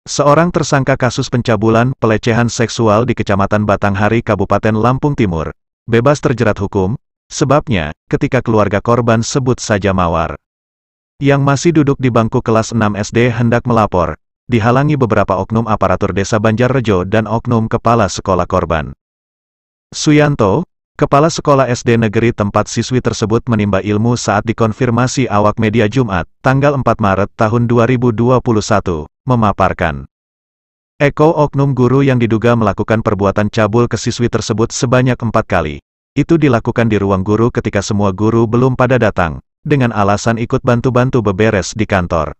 Seorang tersangka kasus pencabulan pelecehan seksual di Kecamatan Batanghari, Kabupaten Lampung Timur, bebas terjerat hukum, sebabnya, ketika keluarga korban sebut saja Mawar, yang masih duduk di bangku kelas 6 SD hendak melapor, dihalangi beberapa oknum aparatur desa Banjarrejo dan oknum kepala sekolah korban. Suyanto, kepala sekolah SD negeri tempat siswi tersebut menimba ilmu saat dikonfirmasi awak media Jumat, tanggal 4 Maret tahun 2021, memaparkan. Eko oknum guru yang diduga melakukan perbuatan cabul ke siswi tersebut sebanyak 4 kali. Itu dilakukan di ruang guru ketika semua guru belum pada datang, dengan alasan ikut bantu-bantu beberes di kantor.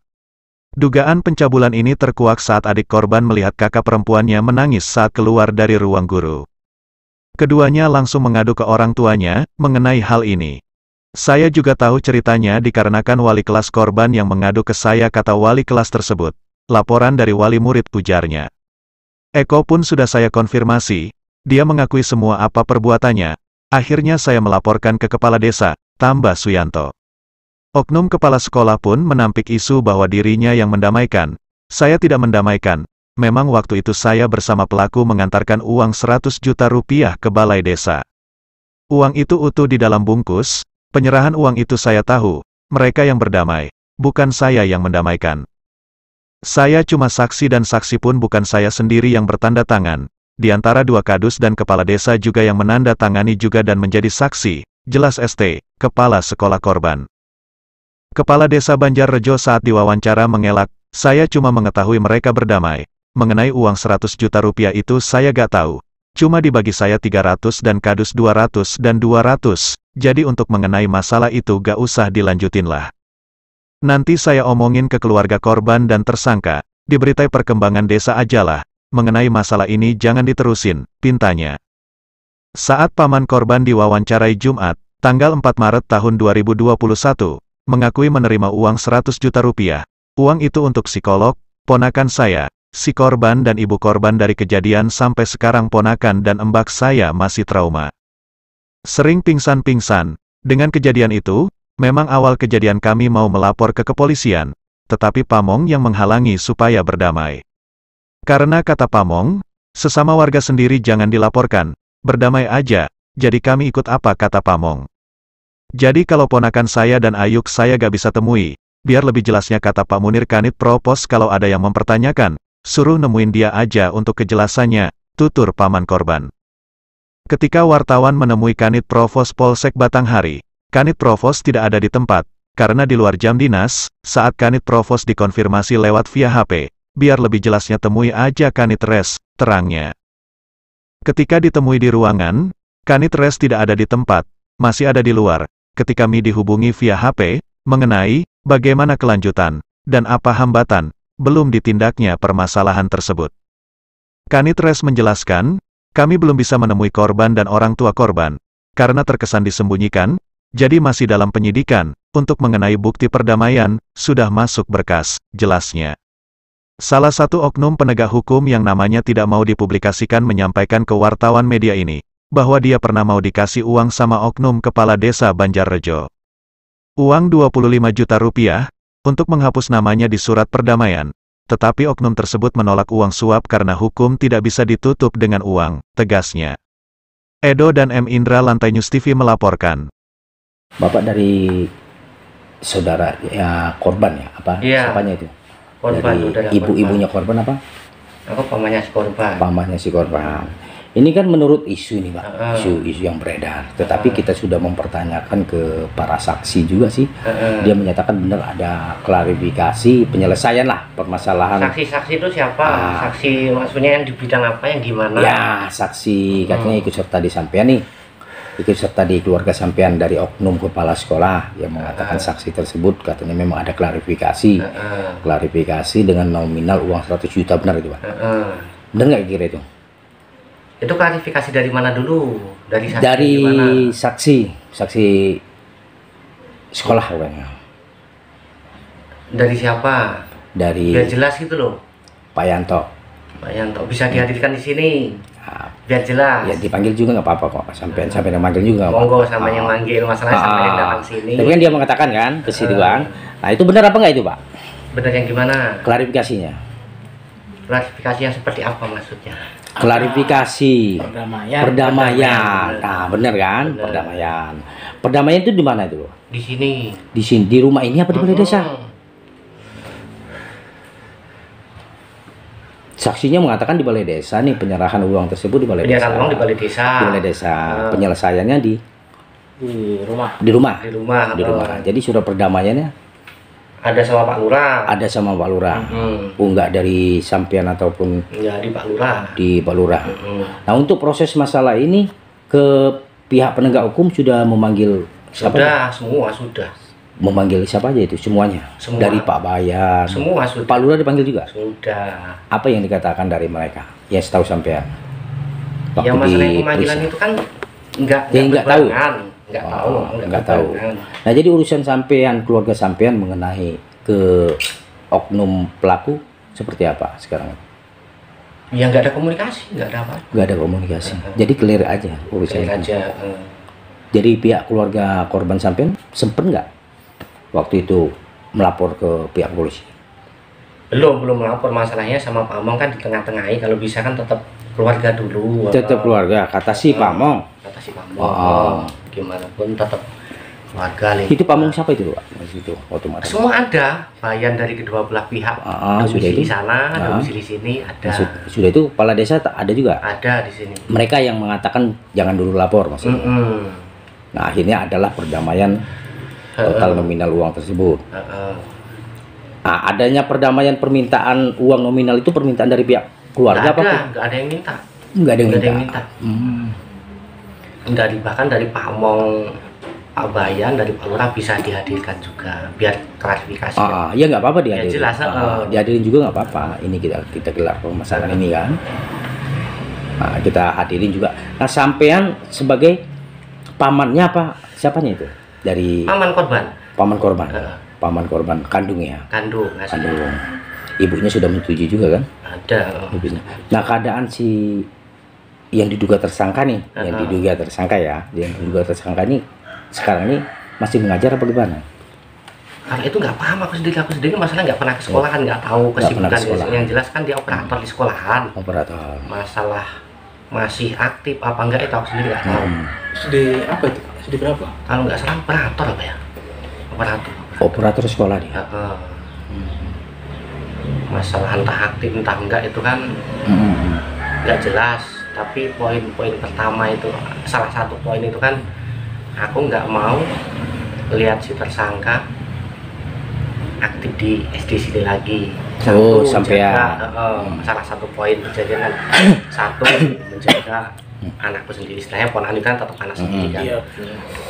Dugaan pencabulan ini terkuak saat adik korban melihat kakak perempuannya menangis saat keluar dari ruang guru. Keduanya langsung mengadu ke orang tuanya mengenai hal ini. Saya juga tahu ceritanya dikarenakan wali kelas korban yang mengadu ke saya, kata wali kelas tersebut. Laporan dari wali murid, ujarnya. Eko pun sudah saya konfirmasi, dia mengakui semua apa perbuatannya. Akhirnya saya melaporkan ke kepala desa, tambah Suyanto. Oknum kepala sekolah pun menampik isu bahwa dirinya yang mendamaikan. Saya tidak mendamaikan. Memang waktu itu saya bersama pelaku mengantarkan uang 100 juta rupiah ke balai desa. Uang itu utuh di dalam bungkus, penyerahan uang itu saya tahu, mereka yang berdamai, bukan saya yang mendamaikan. Saya cuma saksi dan saksi pun bukan saya sendiri yang bertanda tangan. Di antara dua kadus dan kepala desa juga yang menandatangani juga dan menjadi saksi, jelas ST, kepala sekolah korban. Kepala desa Banjarrejo saat diwawancara mengelak, saya cuma mengetahui mereka berdamai. Mengenai uang 100 juta rupiah itu saya gak tahu. Cuma dibagi saya 300 dan kadus 200 dan 200, jadi untuk mengenai masalah itu gak usah dilanjutin lah. Nanti saya omongin ke keluarga korban dan tersangka, diberitai perkembangan desa ajalah, mengenai masalah ini jangan diterusin, pintanya. Saat paman korban diwawancarai Jumat, tanggal 4 Maret tahun 2021, mengakui menerima uang 100 juta rupiah. Uang itu untuk psikolog, ponakan saya, si korban dan ibu korban. Dari kejadian sampai sekarang ponakan dan embak saya masih trauma. Sering pingsan-pingsan. Dengan kejadian itu, memang awal kejadian kami mau melapor ke kepolisian, tetapi Pamong yang menghalangi supaya berdamai. Karena kata Pamong, sesama warga sendiri jangan dilaporkan, berdamai aja, jadi kami ikut apa kata Pamong. Jadi kalau ponakan saya dan Ayuk saya gak bisa temui, biar lebih jelasnya kata Pak Munir Kanit Propos kalau ada yang mempertanyakan, suruh nemuin dia aja untuk kejelasannya, tutur paman korban. Ketika wartawan menemui Kanit Provos Polsek Batanghari, Kanit Provos tidak ada di tempat, karena di luar jam dinas. Saat Kanit Provos dikonfirmasi lewat via HP, biar lebih jelasnya temui aja Kanit Res, terangnya. Ketika ditemui di ruangan, Kanit Res tidak ada di tempat, masih ada di luar. Ketika Mi dihubungi via HP, mengenai bagaimana kelanjutan, dan apa hambatan, belum ditindaknya permasalahan tersebut. Kanit Res menjelaskan, kami belum bisa menemui korban dan orang tua korban, karena terkesan disembunyikan, jadi masih dalam penyidikan. Untuk mengenai bukti perdamaian, sudah masuk berkas, jelasnya. Salah satu oknum penegak hukum yang namanya tidak mau dipublikasikan menyampaikan ke wartawan media ini, bahwa dia pernah mau dikasih uang sama oknum kepala desa Banjarrejo. Uang 25 juta rupiah, untuk menghapus namanya di surat perdamaian. Tetapi oknum tersebut menolak uang suap karena hukum tidak bisa ditutup dengan uang, tegasnya. Edo dan M. Indra, Lantai News TV melaporkan. Bapak dari saudara ya korban ya, apa? Iya. Siapanya itu? Korban, dari ibu-ibunya korban apa? Aku pamannya si korban. Pamannya si korban. Ini kan menurut isu ini, Pak, isu yang beredar. Tetapi kita sudah mempertanyakan ke para saksi juga sih. Dia menyatakan benar ada klarifikasi, penyelesaian lah permasalahan. Saksi-saksi itu siapa? Saksi maksudnya yang di bidang apa, yang gimana? Ya, saksi katanya ikut serta di sampean nih. Ikut serta di keluarga sampean dari oknum kepala sekolah yang mengatakan saksi tersebut katanya memang ada klarifikasi. Klarifikasi dengan nominal uang 100 juta, benar itu, Pak? Benar nggak kira itu? Itu klarifikasi dari mana dulu? Dari saksi dari gimana? saksi sekolah pokoknya. Dari siapa? Dari Biar jelas gitu loh. Pak Yanto. Pak Yanto bisa dihadirkan di sini. Nah, Biar jelas. ya dipanggil juga nggak apa-apa kok, sampai yang manggil juga nggak apa-apa. Monggo sama yang manggil, masalahnya sampai yang datang sini. Tapi kan dia mengatakan kan ke situ, Bang. Nah, itu benar apa nggak itu, Pak? Bener yang gimana? Klarifikasinya. Klarifikasi yang seperti apa maksudnya? Klarifikasi. Perdamaian. Bener. Nah, bener kan? Bener. Perdamaian. Perdamaian itu di mana itu? Di sini. Di sini, di rumah ini apa di balai desa? Saksinya mengatakan di balai desa nih, penyerahan uang tersebut di balai desa. Penyerahan uang di balai desa. Di balai desa. Penyelesaiannya di rumah. di rumah. Di rumah. Di rumah. Jadi surat perdamaiannya Ada sama Pak Lurah. ada sama Pak Lurah. Enggak dari sampean ataupun Ya di Pak Lurah. di Pak Lurah. Nah, untuk proses masalah ini ke pihak penegak hukum sudah memanggil siapa? Sudah, semua sudah. Memanggil siapa aja itu semuanya? Semua. Dari Pak Bayan. Semua sudah. Pak Lurah dipanggil juga. Sudah. Apa yang dikatakan dari mereka? Ya setahu sampean. Yang masalah pemanggilan itu kan enggak tahu. Enggak Enggak tahu. Nah, jadi urusan sampean, keluarga sampean mengenai ke oknum pelaku seperti apa sekarang? Ya enggak ada komunikasi, enggak ada apa. Enggak ada komunikasi. Jadi clear aja urusan Clear itu. aja. Jadi pihak keluarga korban sampean sempet nggak waktu itu melapor ke pihak polisi? Belum melapor, masalahnya sama Pak Among kan di tengah-tengahi, kalau bisa kan tetap keluarga dulu. Tetap keluarga, kata si Pak Among. Kata si Pak Among. Oh. Gimana pun tetap keluarga nih. Itu Pak Among siapa itu Pak? Itu otomatis. Semua ada, bayan dari kedua belah pihak. Sudah Domisili itu. sana, domisili sini ada. Sudah itu kepala desa ada juga. Ada di sini. Mereka yang mengatakan jangan dulu lapor maksudnya. Nah, akhirnya adalah perdamaian total nominal uang tersebut. Nah, adanya perdamaian permintaan uang nominal itu permintaan dari pihak keluarga apa? Nggak ada yang minta. Nggak ada yang Nggak minta. Bahkan dari Pak Among, Pak Bayan, dari Pak Lurah bisa dihadirkan juga biar klarifikasi. Ya nggak apa-apa dihadirin. Ya, jelas, dihadirin juga nggak apa-apa. Ini kita gelar permasalahan ini kan. Nah, kita hadirin juga. Nah, sampean sebagai pamannya apa? Siapanya itu? Dari Paman korban. paman korban. Paman korban kandung ya. Kandung. Kandung. Ibunya sudah menyetujui juga kan? Ada. Ibunya. Nah, keadaan si yang diduga tersangka nih, yang diduga tersangka ya, yang diduga tersangka ini sekarang ini masih mengajar apa gimana? Kalau itu nggak paham, aku sendiri masalah nggak pernah ke sekolahan, nggak tahu kesibukan dia. Yang jelas kan dia operator di sekolahan. Operator. Masalah masih aktif apa enggak itu aku sendiri nggak tahu. SD apa itu? SD berapa? Kalau nggak salah operator apa ya? Operator. Operator sekolah dia. Masalah entah aktif entah enggak itu kan nggak jelas. Tapi poin-poin pertama itu, salah satu poin itu kan aku nggak mau lihat si tersangka aktif di SD sini lagi. Sampean. Salah satu poin kejadian kan satu menjaga anakku sendiri, istilahnya ponakan kan tetap anak sendiri kan.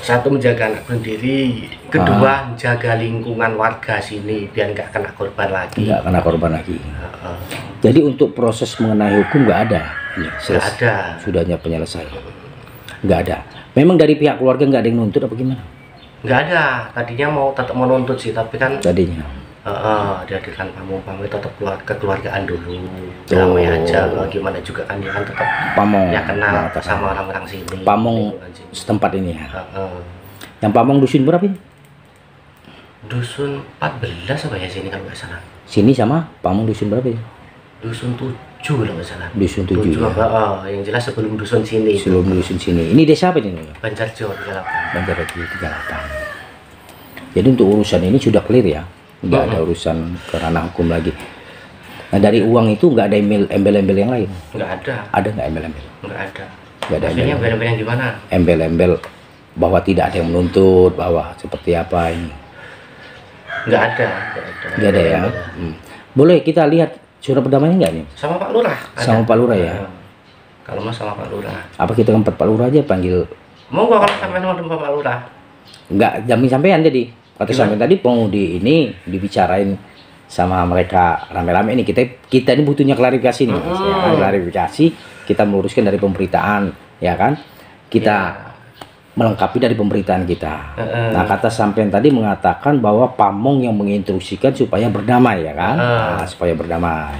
Satu menjaga anakku sendiri, kedua menjaga lingkungan warga sini biar nggak kena korban lagi. Nggak kena korban lagi. Jadi untuk proses mengenai hukum nggak ada. Nggak ada. Sudahnya penyelesaian. Nggak ada. Memang dari pihak keluarga nggak ada yang nuntut apa gimana? Nggak ada. Tadinya tetap mau nuntut sih, tapi kan Tadinya. dihadirkan pamong tetap kekeluargaan dulu. Damai aja. Gimana juga kan dia kan tetap Pamong. ya kenal sama orang-orang sini. Pamong lingkungan sini. setempat ini ya. Yang Pamong dusun berapa ini? Dusun 14 apa ya sini kalau nggak salah. Sini sama Pamong dusun berapa ya? Dusun 7 kalau nggak salah. Dusun 7 ya. Yang jelas sebelum dusun sini. Sebelum dusun sini. Ini desa apa ini? Banjarjo 38. Banjarjo 38. Jadi untuk urusan ini sudah clear ya. Nggak ada urusan ke ranah hukum lagi. Nah, dari uang itu nggak ada embel-embel yang lain? Nggak ada. Ada nggak embel-embel? Nggak ada. Nggak ada Maksudnya embel-embel yang gimana? Embel-embel bahwa tidak ada yang menuntut, bahwa seperti apa ini? Nggak ada. Nggak ada ya. Boleh kita lihat surat perdamaian nggak nih? Sama Pak Lurah. Sama Pak Lurah ya. Kalau mas sama Pak Lurah. Apa kita ke tempat Pak Lurah aja panggil? Mau gua kalau sampai sama tempat Pak Lurah? Nggak jamin sampean jadi. Kata sampean tadi mau dibicarain sama mereka rame-rame ini. Kita ini butuhnya klarifikasi nih, Mas, ya kan? Klarifikasi kita meluruskan dari pemberitaan, ya kan? Kita melengkapi dari pemberitaan kita. Nah, kata sampean tadi mengatakan bahwa Pamong yang menginstruksikan supaya berdamai, ya kan? Nah, supaya berdamai.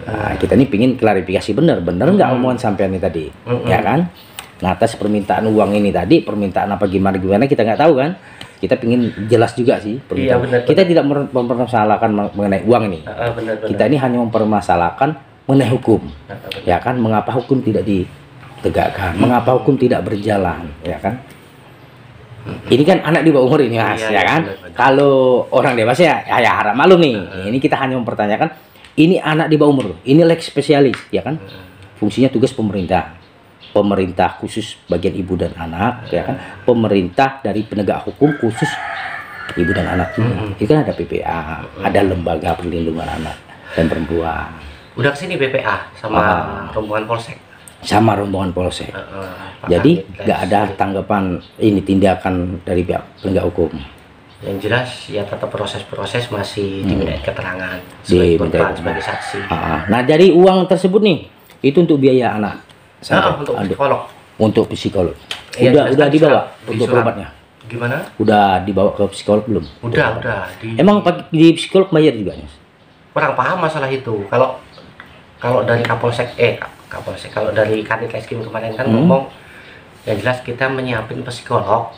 Nah, kita ini pingin klarifikasi bener nggak omongan sampean ini tadi, ya kan? Nah, atas permintaan uang ini tadi, permintaan apa gimana kita nggak tahu kan? kita ingin jelas juga sih. Iya, benar, kita tidak mempermasalahkan mengenai uang ini. Benar. Kita ini hanya mempermasalahkan mengenai hukum. Ya kan, mengapa hukum tidak ditegakkan? Mengapa hukum tidak berjalan? Ya kan? Ini kan anak di bawah umur ini, Mas, Iya, ya kan? benar. Kalau orang dewasa ya harap malu nih. Ini kita hanya mempertanyakan, ini anak di bawah umur, ini leg spesialis, ya kan? Fungsinya tugas pemerintah. Pemerintah khusus bagian ibu dan anak, ya kan? Pemerintah dari penegak hukum khusus ibu dan anak juga. Itu kan ada PPA, ada lembaga perlindungan anak dan perempuan. Udah kesini BPA sama rombongan polsek. Sama rombongan polsek. Pak Jadi Kabit, nggak ada tanggapan ini tindakan dari pihak penegak hukum. Yang jelas ya tetap proses-proses masih diminta keterangan Dimintai sebagai korban, keterangan. sebagai saksi. Nah, dari uang tersebut nih, itu untuk biaya anak. Untuk psikolog. Untuk psikolog. Iya, Udah jelas kan dibawa di untuk surat. berobatnya. Gimana? Udah dibawa ke psikolog belum? Udah. Emang di psikolog bayar juga, Mas? Kurang paham masalah itu. Kalau dari Kapolsek kalau dari Kanit Reskim kemarin kan ngomong yang jelas kita menyiapin psikolog.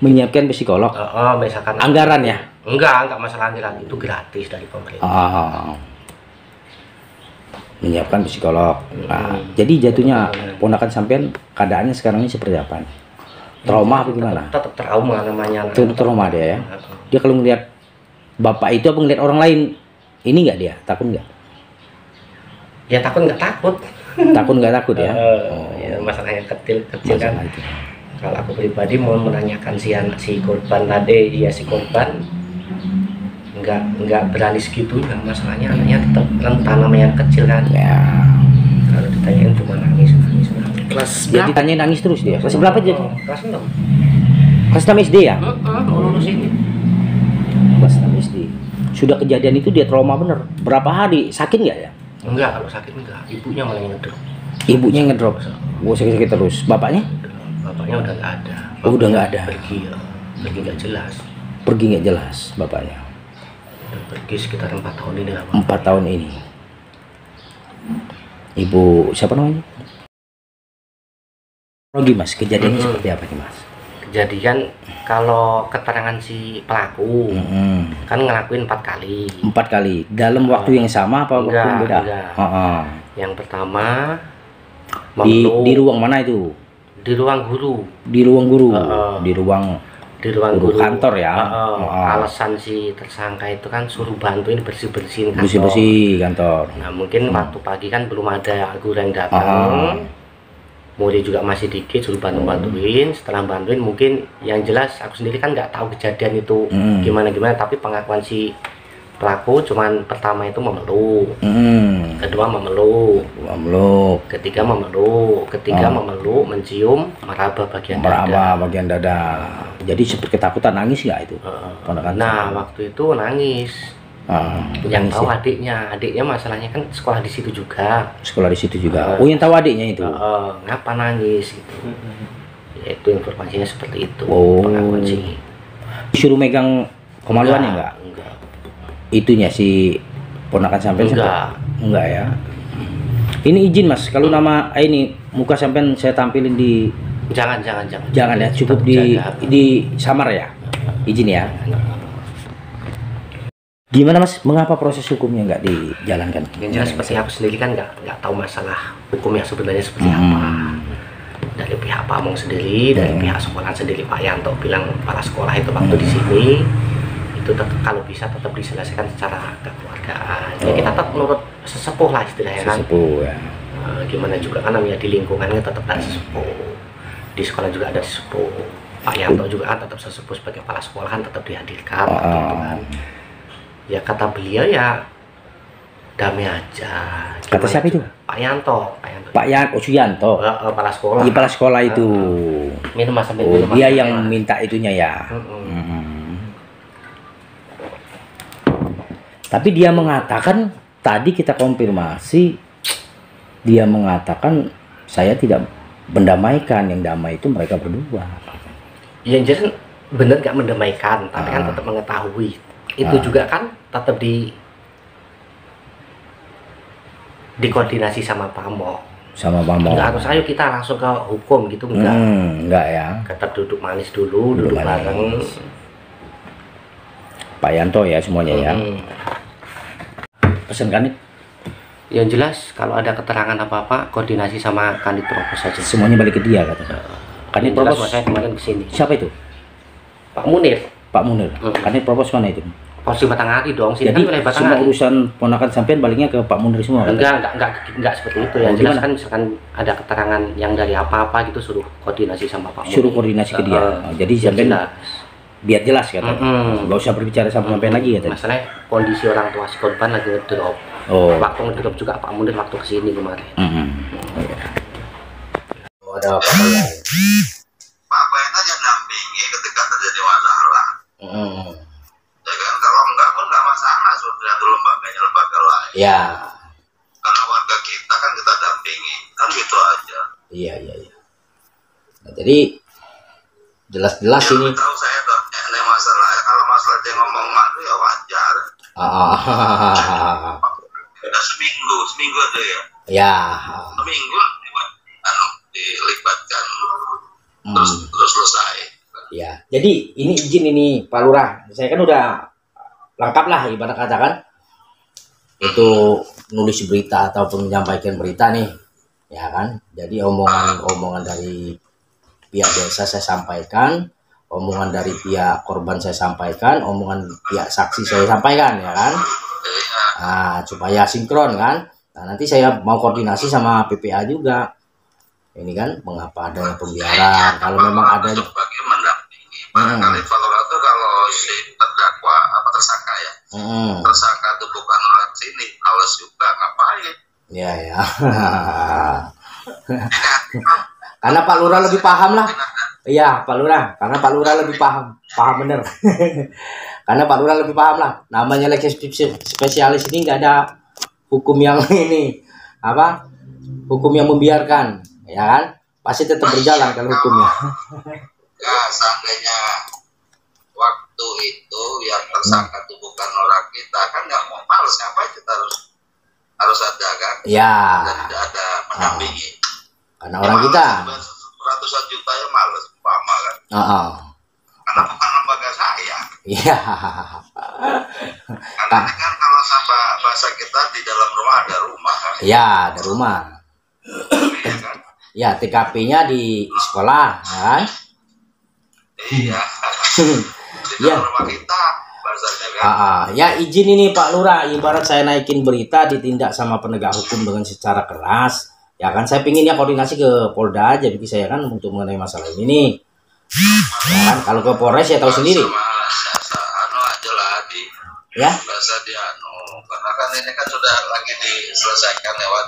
Menyiapkan psikolog. Misalkan Anggaran ya? Enggak masalah anggaran, itu gratis dari pemerintah. Menyiapkan psikolog. Nah, jadi jatuhnya ponakan sampean keadaannya sekarang ini seperti apa? Trauma apa gimana? Tetap trauma namanya. Trauma dia ya. Dia kalau ngelihat bapak itu apa ngelihat orang lain, ini nggak dia? Takut nggak? Ya takut nggak takut. Takut nggak takut ya? Ya masalah yang kecil kan. Masalah itu. Kalau aku pribadi mau menanyakan si korban tadi, ya si korban nggak berani segitunya, masalahnya anaknya tetap rentan, namanya kecil kan. Ya. Kalau ditanyain cuma nangis. Kelas Jadi tanya nangis terus dia. Kelas berapa jadi? Kelas 6. Kelas 6 SD ya? Mau lulus ini. Kelas 6 SD. Sudah kejadian itu dia trauma bener. Berapa hari? Sakit nggak ya? Enggak, kalau sakit enggak. Ibunya malah yang ngedrop. Ibunya ngedrop. Sakit terus. Bapaknya? Bapaknya udah nggak ada. Udah nggak ada. Pergi nggak jelas. Pergi nggak jelas bapaknya. Udah pergi sekitar 4 tahun ini lah. 4 tahun ini. Ibu siapa namanya? Kronologi Mas, kejadiannya seperti apa nih Mas? Kejadian kalau keterangan si pelaku kan ngelakuin 4 kali. 4 kali dalam waktu yang sama apa waktu yang beda? Enggak. Yang pertama Di ruang mana itu? di ruang guru. Di ruang guru. Di ruang Guru kantor ya. Alasan si tersangka itu kan suruh bantuin bersihin kantor. Bersih kantor. Nah mungkin waktu pagi kan belum ada guru yang datang. Murid juga masih dikit, suruh bantuin. Setelah bantuin mungkin yang jelas aku sendiri kan nggak tahu kejadian itu gimana, tapi pengakuan si pelaku cuman pertama itu memeluk, kedua memeluk, ketiga memeluk, mencium, meraba bagian dada. Jadi seperti ketakutan, nangis nggak itu? Nah waktu itu nangis. Yang tahu adiknya masalahnya kan sekolah di situ juga. Oh, yang tahu adiknya itu. Ngapa nangis gitu. Ya, itu informasinya seperti itu. Pengakuan sih. Disuruh megang kemaluannya enggak? Enggak. Itunya si ponakan sampean enggak ya. Ini izin Mas, kalau nama ini muka sampean saya tampilin di Jangan ya, cukup di samar ya. Izin ya. Gimana Mas, mengapa proses hukumnya nggak dijalankan? Yang jelas seperti aku sendiri kan nggak tahu masalah hukum yang sebenarnya seperti apa. Dari pihak Pak Among sendiri, dari pihak sekolah sendiri, Pak Yanto bilang kepala sekolah itu waktu di sini itu tetap, kalau bisa tetap diselesaikan secara kekeluargaan. Ya kita tetap menurut sesepuh lah istilahnya kan. Sesepuh ya. Gimana juga kan namanya di lingkungannya tetap ada sesepuh. Di sekolah juga ada sesepuh. Pak Yanto juga kan tetap sesepuh sebagai kepala sekolah kan tetap dihadirkan waktu itu kan. Ya kata beliau ya damai aja. Kata siapa itu? Pak Yanto. Suyanto. Kepala sekolah. Iya, kepala sekolah itu. Minum sampai dia yang minta itunya ya. Tapi dia mengatakan tadi kita konfirmasi, dia mengatakan saya tidak mendamaikan, yang damai itu mereka berdua. Yang jelas bener gak mendamaikan, tapi kan tetap mengetahui. Itu juga kan tetap dikoordinasi sama Pamong. Enggak harus ayo kita langsung ke hukum gitu, enggak. Enggak ya. Tetap duduk manis dulu, duduk bareng. Pak Yanto ya semuanya ya. Pesan Kanit? Yang jelas kalau ada keterangan apa-apa koordinasi sama Kanit Propos saja. Semuanya balik ke dia katanya. Kanit Yang jelas Propos saya kemarin kesini. siapa itu? Pak Munir. Pak Munir. Kanit Propos mana itu? Posisi Batanghari dong. Sini Jadi kan wilayah semua Batanghari. urusan ponakan sampean baliknya ke Pak Munir semua katanya? Enggak seperti itu ya. Oh, Jelas gimana? kan misalkan ada keterangan yang dari apa-apa gitu suruh koordinasi sama Pak Munir. Suruh koordinasi ke dia. Jadi sampean jelas. biar jelas katanya. Nggak usah berbicara sama sampean lagi katanya. Masalahnya kondisi orang tua si korban lagi ngedrop. Oh. Waktu ngedrop juga Pak Munir waktu kesini kemarin. Oh, ada apa ya? Pak Bayan aja dampingi ketika terjadi masalah. Ya kan, kalau enggak pun enggak masalah, sudah itu lembaga lain. Ya. Karena warga kita kan kita dampingi, kan gitu aja. Iya. Nah, jadi jelas-jelas ini. Tahu saya tuh, ini masalah. Kalau masalah dia ngomong malu ya wajar. Udah seminggu aja ya. Ya. Seminggu dilibatkan, terus selesai. Ya. Jadi ini izin ini Pak Lurah. Saya kan udah lengkap lah ibarat katakan. Itu nulis berita ataupun menyampaikan berita nih. Ya kan? Jadi omongan dari pihak desa saya sampaikan, omongan dari pihak korban saya sampaikan, omongan pihak saksi saya sampaikan, ya kan? Nah, supaya sinkron kan. Nah, nanti saya mau koordinasi sama PPA juga. Ini kan mengapa adanya pembiaran? Kalau memang ada sebagai mendampingi. Barangkali Valorant kalau si terdakwa apa tersangka ya. Tersangka itu bukan orang sini, males juga ngapain? Ya. Karena Pak Lurah lebih paham lah. Iya, Pak Lurah. Karena Pak Lurah lebih paham bener. Karena Pak Lurah lebih paham lah. Namanya lagi spesialis ini nggak ada hukum yang ini apa? Hukum yang membiarkan, ya kan? Pasti tetap berjalan kalau hukumnya. Ya, seandainya waktu itu yang tersangka itu bukan orang kita, kan nggak mau males ngapain kita harus ada kan? Ya. Dan tidak ada mendampingi. Karena orang kita. Ratusan juta ya males, umpama kan? Karena bukan lembaga saya. Iya. Karena kan kalau sama bahasa kita di dalam rumah ada rumah kan? Iya, ada rumah. Iya kan? Ya, TKP-nya di sekolah, ya kan? Iya. Di Iya. dalam rumah kita bahasanya kan? Ya izin ini Pak Lurah, ibarat saya naikin berita ditindak sama penegak hukum dengan secara keras, ya kan saya pinginnya koordinasi ke Polda aja bagi saya kan untuk mengenai masalah ini nih. Ya kan kalau ke Polres ya tahu sendiri. Anu aja lah Ya. bahasa di karena kan ini kan sudah lagi diselesaikan lewat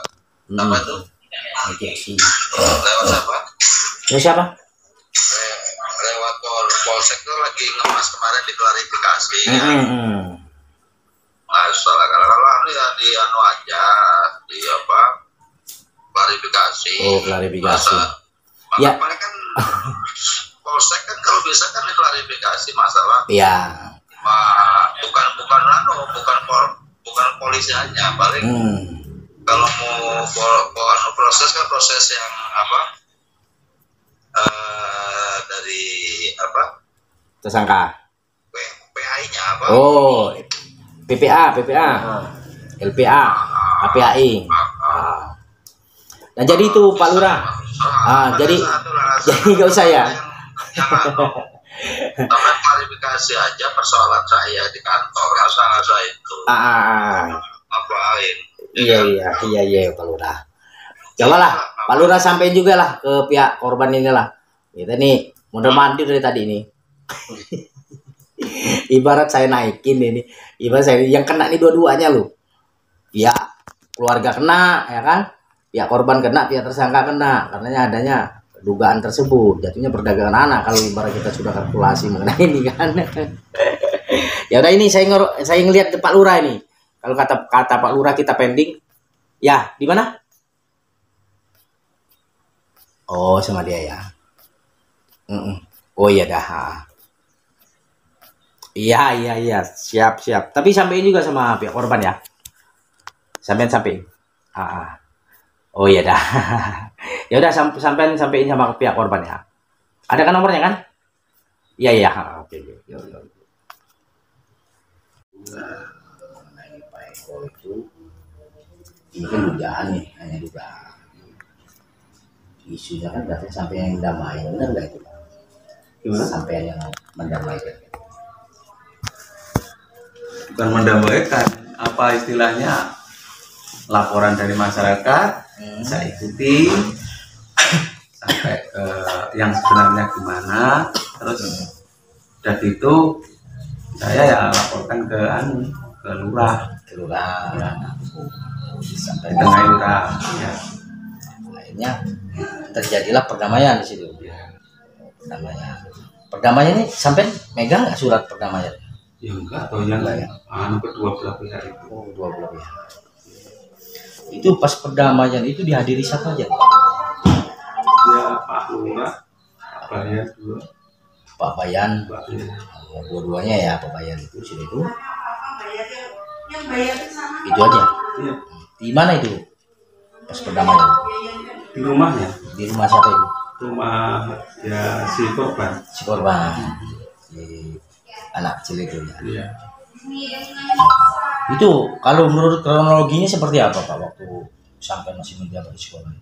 apa tuh? Oke sih. Lewat apa? Ya siapa? Lewat Polsek tuh lagi ngemas kemarin diklarifikasi. Masalah kalau anu ya di anu aja di apa? Klarifikasi. Oh, klarifikasi. Ya. Ya. Paling kan Polsek kan kalau bisa kan diklarifikasi masalah. Ya. Bukan polisi aja, paling kalau mau proses kan proses yang apa dari apa Tersangka. PAI-nya apa? Oh, PPA, LPA, KPAI. Nah jadi itu Pak Lurah. Jadi nggak usah ya. Tapi klarifikasi aja persoalan saya di kantor, rasa itu. Ngapain? Iya Pak Lurah. Cobalah Pak Lurah sampein juga lah ke pihak korban inilah. Kita nih mondar mandir dari tadi ini. Ibarat saya naikin ini, ibarat saya yang kena ini dua-duanya loh. Pihak keluarga kena, ya kan? Pihak korban kena, pihak tersangka kena, karena adanya dugaan tersebut. Jatuhnya perdagangan anak kalau ibarat kita sudah kalkulasi mengenai ini kan. Ya udah ini saya ngelihat Pak Lurah ini. Kalau kata Pak Lurah kita pending. Ya, di mana? Oh, sama dia ya. Oh iya dah. Iya, siap. Tapi sampein juga sama pihak korban ya. Sampein. Oh iya dah. Ya udah sampein sama pihak korban ya. Ada kan nomornya kan? Iya. Oke. mengenai Pak Eko itu, ini kan dugaan nih, hanya dugaan. Isunya kan katanya sampai yang damai, benar nggak itu Pak? Gimana? Sampai yang mendamaikan. Bukan mendamaikan, apa istilahnya, laporan dari masyarakat saya ikuti sampai ke yang sebenarnya gimana, terus dan itu saya ya laporkan ke lurah, Sampai ke tengah lurah ya. akhirnya terjadilah perdamaian di situ. Perdamaian ini sampai megang nggak surat perdamaian? Ya enggak, atau yang Enggak ya? kedua belah pihak itu. Oh, 2 belah pihak. Itu pas perdamaian itu dihadiri siapa aja? Ya Pak Lurah, Pak Bayan dua, Pak Bayan, Pak Bayan. dua-duanya ya Pak Bayan itu sini itu. Itu aja. Iya, Di mana itu? Pas perdamaian. di rumahnya, Di rumah siapa itu? rumah ya si korban. Si korban. Si anak kecil itu ya. Iya. Itu kalau menurut kronologinya seperti apa Pak waktu sampai masih menjabat di sekolah?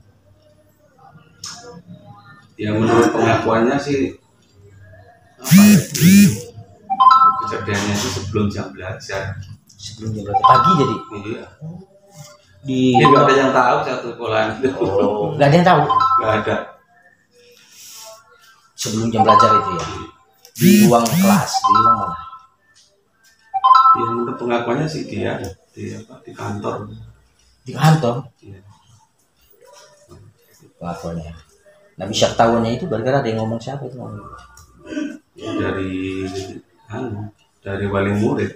Ya menurut pengakuannya sih apa ya, kejadiannya itu sebelum jam belajar. Sebelum jam berapa? Pagi jadi? Iya. Di Ini nggak ada yang tahu satu sekolahan itu. Oh, nggak ada yang tahu Nggak ada. sebelum jam belajar itu ya? Di ruang kelas, di ruang mana? Ya menurut pengakuannya sih dia di kantor. Di kantor Iya. pengakuannya. Nah bisa ketahuannya itu gara-gara ada yang ngomong siapa itu ngomong? Ya, dari wali murid.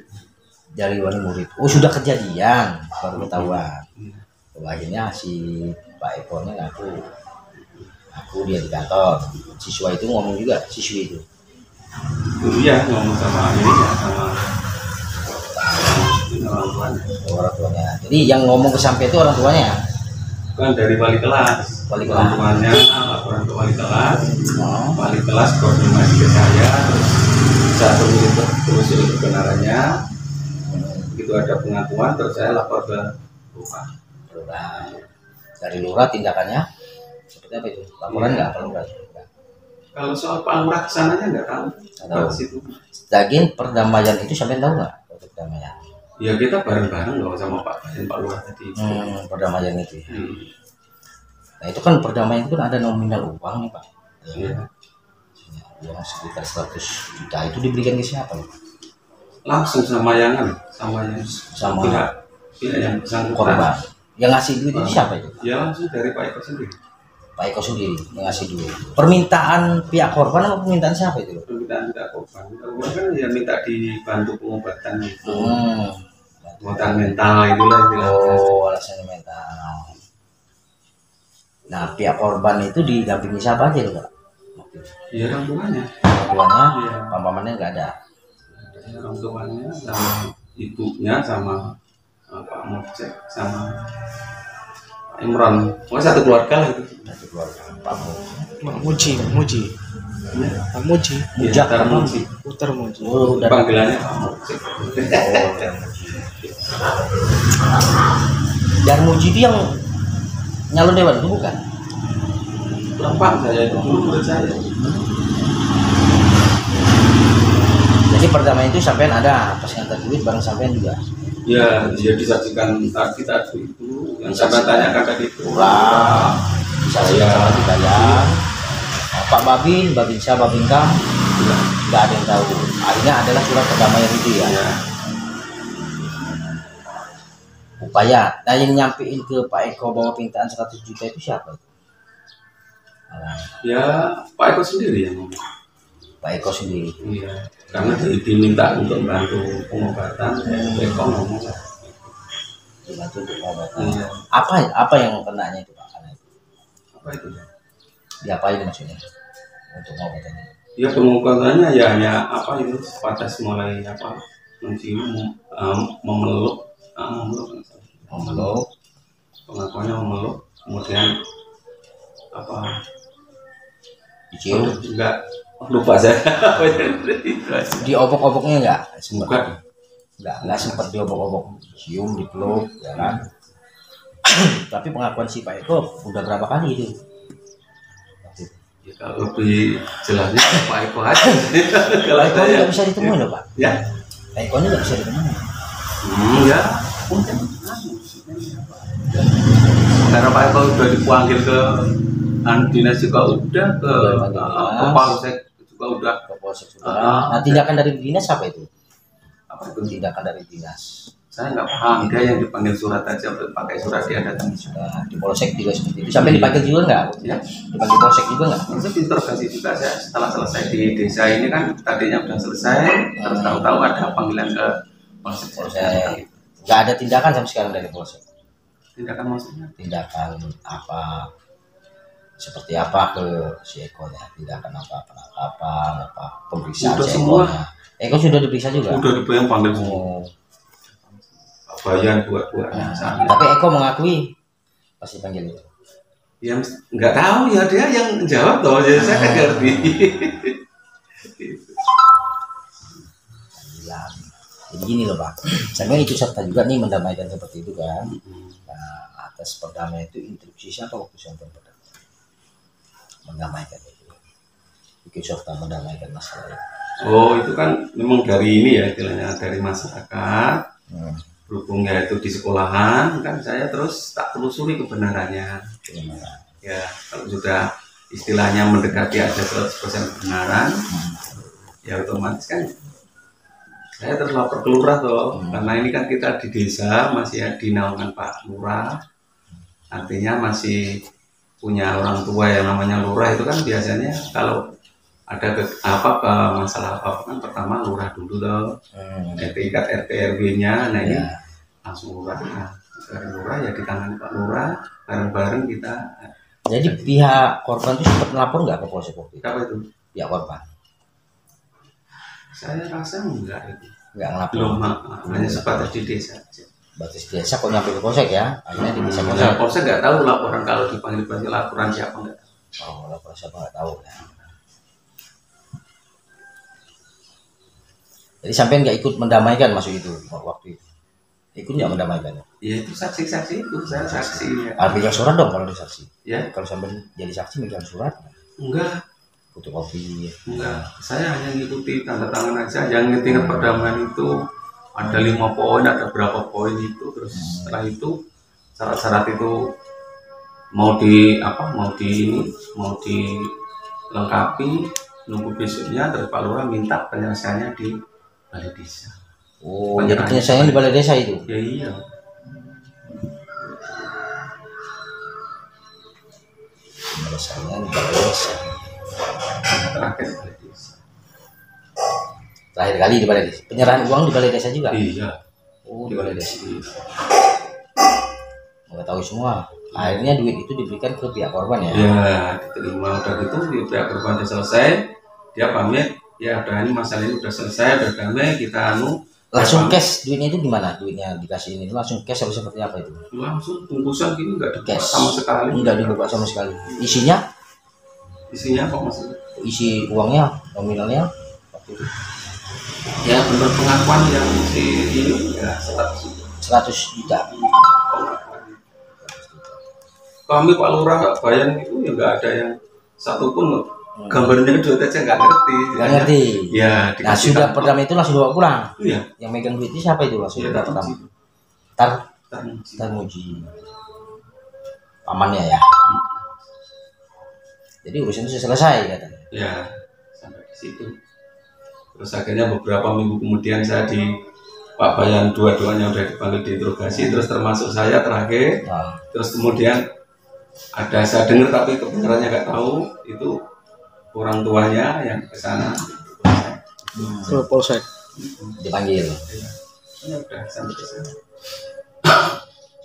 Dari wali murid. Oh sudah kejadian baru ketahuan. Iya. Akhirnya si Pak Eko-nya aku dia di kantor. Siswa itu ngomong juga, siswi itu. Iya ngomong sama ini ya sama orang tuanya. Orang tuanya. Jadi yang ngomong ke sampai itu orang tuanya. Bukan dari wali kelas. Wali Orang kelas. tuanya laporan ke wali kelas. Oh. Wali kelas koordinasi ke saya. Saya terus kebenarannya. Begitu ada pengakuan terus saya lapor ke rumah. Lurah. Dari lurah tindakannya seperti apa itu? Laporan nggak kalau lurah? Kalau soal Pak Lurah kesananya nggak tahu. tahu. Ke situ. Daging perdamaian itu sampai tahu nggak? Perdamaian. Ya kita bareng-bareng loh sama Pak Lurah tadi. Perdamaian itu. Ya. Hmm. Nah itu kan perdamaian itu kan ada nominal uang nih Pak. Iya. Yang sekitar 100 juta itu diberikan ke siapa? Langsung sama yang Sama pihak yang bersangkutan. korban. Yang ngasih duit itu siapa itu? Ya langsung dari Pak Eko sendiri. Pak Eko sendiri yang ngasih duit. Permintaan pihak korban atau permintaan siapa itu? Permintaan tidak korban. Korban kan ya minta dibantu pengobatan itu. Pengobatan mental itulah istilahnya. Oh, alasannya mental. Nah, pihak korban itu didampingi siapa aja tuh, Pak? Ya orang tuanya. Orang tuanya, Iya. pamannya nggak ada. Orang tuanya sama ibunya sama Pak Mocek sama Pak Imron. Pokoknya satu keluarga lah itu. Satu keluarga. Pak Pak Muji. Pak Muji. Ya, Tarmuji. Putar Muji. Oh, udah. Panggilannya Pak Mocek. Darmuji itu yang nyalon dewan itu bukan? Kurang paham saya itu dulu menurut saya. Jadi perdamaian itu sampean ada pas ngantar duit bareng sampean juga. Ya, dia disajikan tadi itu yang saya tanyakan tadi itu. Pulang, bisa Iya. sama dibayar. Nah, Pak Babin siapa Babin Kam? Nggak ada yang tahu. Akhirnya adalah surat perdamaian itu ya. Ya, Upaya. Nah yang nyampein ke Pak Eko bahwa permintaan 100 juta itu siapa? ya Pak Eko sendiri yang ngomong. Pak Eko sendiri. Iya, karena diminta untuk bantu pengobatan, Pak Eko ngomong. Dibantu untuk pengobatan. Iya. Apa yang kenanya itu Pak? Karena itu Apa itu? diapain maksudnya untuk pengobatannya? Ya pengobatannya ya hanya apa itu sebatas mulai apa mencium, memeluk, Memeluk, pengakuannya memeluk, kemudian apa? dicium, Enggak lupa saya. diobok-oboknya enggak? Bukan. nggak sempat diobok-obok, cium, dipeluk, ya kan. Tapi pengakuan si Pak Eko udah berapa kali itu? Ya, kalau lebih jelasnya Pak Eko aja. Kalau Eko nggak bisa ditemuin loh Pak. Ya. Pak Eko nggak bisa ditemuin. Ya. Karena Pak Eko udah dipanggil ke dinas juga udah, ke Polsek juga udah. Ke Polsek sudah. Nah tindakan dari dinas apa itu? Apa itu? Tindakan dari dinas. Saya nggak paham, dia yang dipanggil surat aja, pakai surat dia datang. Nah, di Polsek juga seperti itu. Sampai dipanggil juga nggak? Ya. Dipanggil Polsek juga nggak? Itu interogasi juga saya setelah selesai di desa ini kan tadinya udah selesai, terus tahu-tahu ada panggilan ke Polsek. Nggak ada tindakan sampai sekarang dari Polsek. Tindakan maksudnya? Tindakan apa? Seperti apa ke si Eko nya? Tindakan apa? Penangkapan? Apa? Pemeriksaan si Eko nya? Eko sudah diperiksa juga. Udah dibayang panggil semua. Oh. Bayan buat-buatnya. Tapi Eko mengakui pasti panggil itu. Yang nggak tahu ya dia yang jawab toh, jadi saya nggak ngerti. Jadi gini loh Pak, saya ikut serta juga nih mendamaikan seperti itu kan. Nah, atas perdamaian itu instruksi siapa waktu sampai perdamaian? Mendamaikan itu, ikut serta mendamaikan masalah itu. Oh itu kan memang dari ini ya istilahnya dari masyarakat. Berhubungnya itu di sekolahan kan saya terus tak telusuri kebenarannya. Ya kalau sudah istilahnya mendekati ada 100% kebenaran, ya otomatis kan saya terus lapor ke lurah toh, karena ini kan kita di desa masih di naungan Pak Lurah, artinya masih punya orang tua yang namanya lurah. Itu kan biasanya kalau ada masalah apa kan pertama lurah dulu toh, tingkat RT RW-nya, nah ini langsung lurah. Nah, dari lurah ya ditangani Pak Lurah, bareng-bareng kita. Jadi pihak korban itu sempat melapor nggak ke Polsek waktu itu? Apa itu? Pihak korban? Saya rasa enggak itu. Enggak ngelapor. Belum, hanya sebatas di desa. Batas desa kok nyampe ke Polsek ya? Akhirnya di desa Polsek. Nah, Polsek nggak tahu laporan kalau dipanggil laporan siapa enggak. Oh, laporan siapa nggak tahu ya. Jadi sampai nggak ikut mendamaikan masuk itu waktu itu? Ikut nggak mendamaikan? Ya itu saksi-saksi itu, saya saksi. Ya. Pegang surat dong kalau dia saksi. Ya. Kalau sampai jadi saksi megang surat? Enggak. Fotokopi? Enggak. Saya hanya ngikuti tanda tangan aja. Yang tingkat perdamaian itu ada 5 poin, ada berapa poin itu. Terus setelah itu syarat-syarat itu mau dilengkapi, nunggu besoknya terus Pak Lurah minta penyelesaiannya di balai desa. Oh, jadi penyelesaian di balai desa itu? Ya iya. Penyelesaian di balai desa. Terakhir balai desa. Terakhir kali di balai desa. Penyerahan uang di balai desa juga? Iya. Oh, di balai desa. Mengetahui semua. Akhirnya duit itu diberikan ke pihak korban ya? Ya, diterima. Udah gitu di pihak korban sudah selesai, dia pamit. Ya udah ini masalah ini udah selesai, udah damai, kita langsung cash duitnya itu gimana? Duitnya dikasih ini langsung cash atau seperti apa itu? Langsung bungkusan gini nggak dibuka Cash sama sekali. Enggak dibuka sama sekali. Isinya apa maksudnya? isi uangnya nominalnya waktu itu Ya menurut pengakuan yang si ini ya 100 juta. Kami Pak Lurah nggak bayang itu ya nggak ada yang satupun gambarnya duit aja nggak ngerti. Nggak ngerti. Ya. Nah sudah perdamaian itu langsung bawa pulang. Iya. Yang megang duit itu siapa itu langsung Ya, pertama? Tarmuji. Pamannya ya. Jadi urusan itu selesai katanya. Ya sampai di situ. Terus akhirnya beberapa minggu kemudian saya di Pak Bayan dua-duanya udah dipanggil diinterogasi, terus termasuk saya terakhir. Nah. Terus kemudian ada saya dengar tapi kebenarannya nggak tahu itu orang tuanya yang ke sana. Ke Polsek. Dipanggil. Ya udah sampai ke sana.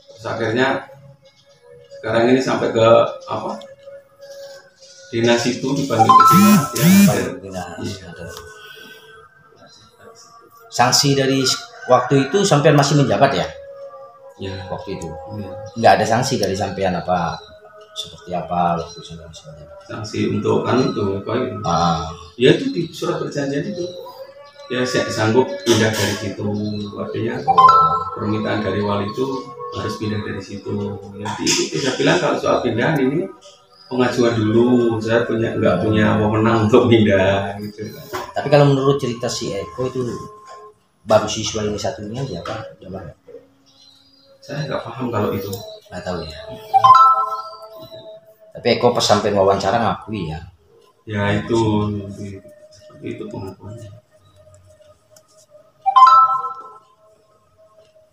Terus akhirnya sekarang ini sampai ke apa? Dinas itu dipanggil ke dinas ya. Sanksi dari waktu itu sampean masih menjabat ya? Ya. Waktu itu. Ya. Nggak ada sanksi dari sampean apa seperti apa waktu sampean masih menjabat? Sanksi untuk itu apa itu? Ah. Ya itu di surat perjanjian itu. ya saya sanggup pindah dari situ, artinya permintaan dari wali itu harus pindah dari situ. Jadi saya bilang kalau soal pindahan ini pengajuan dulu, saya nggak punya wewenang untuk pindah gitu. Tapi kalau menurut cerita si Eko itu baru siswa ini satunya aja Pak, gimana? Saya nggak paham kalau itu. Nggak tahu ya. Tapi Eko pas sampai wawancara ngakui ya. Ya itu seperti itu pengakuannya.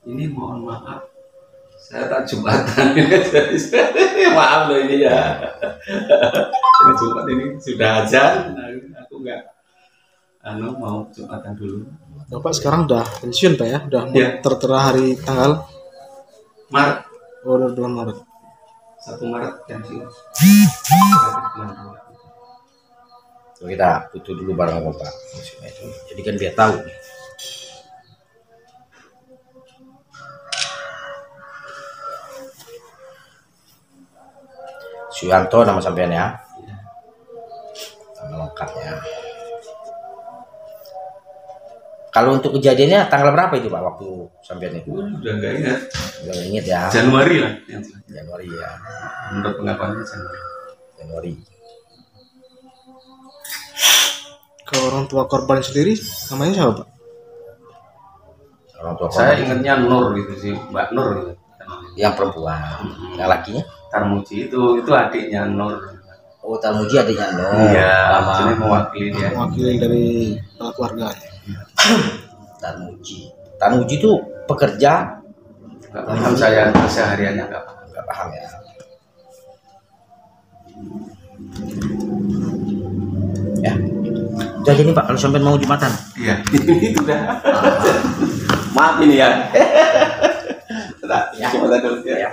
Ini mohon maaf, saya tak Jumatan maaf loh ini ya. Ini Jumat ini sudah azan, aku nggak mau Jumatan dulu. Bapak sekarang udah pensiun Pak ya? Udah Ya. tertera hari tanggal Maret, udah bulan Maret. 1 Maret pensiun. So, kita butuh dulu bareng sama Pak. Jadi kan dia tahu. Suyanto nama sampean ya. Nama lengkapnya. Kalau untuk kejadiannya tanggal berapa itu Pak waktu sampean itu? Udah nggak ingat. Udah inget ya. Januari lah. Januari ya. Menurut pengakuannya Januari. Januari. Kalau orang tua korban sendiri namanya siapa Pak? Orang tua Saya korban. ingatnya Nur gitu sih, Mbak Nur gitu. Yang perempuan, yang lakinya? Tarmuji itu adiknya Nur. Oh, Tarmuji adiknya Nur. Iya, Nama jadi mewakili dia. Mewakili dari keluarga. Tarmuji. Tarmuji itu pekerja, Nggak paham saya kesehariannya nggak paham. nggak paham ya. Ya, udah jadi Pak kalau sampai mau Jumatan. Iya, itu dah. Maaf ini ya. Sudah, Ya. Jumatan dulu ya. Ya.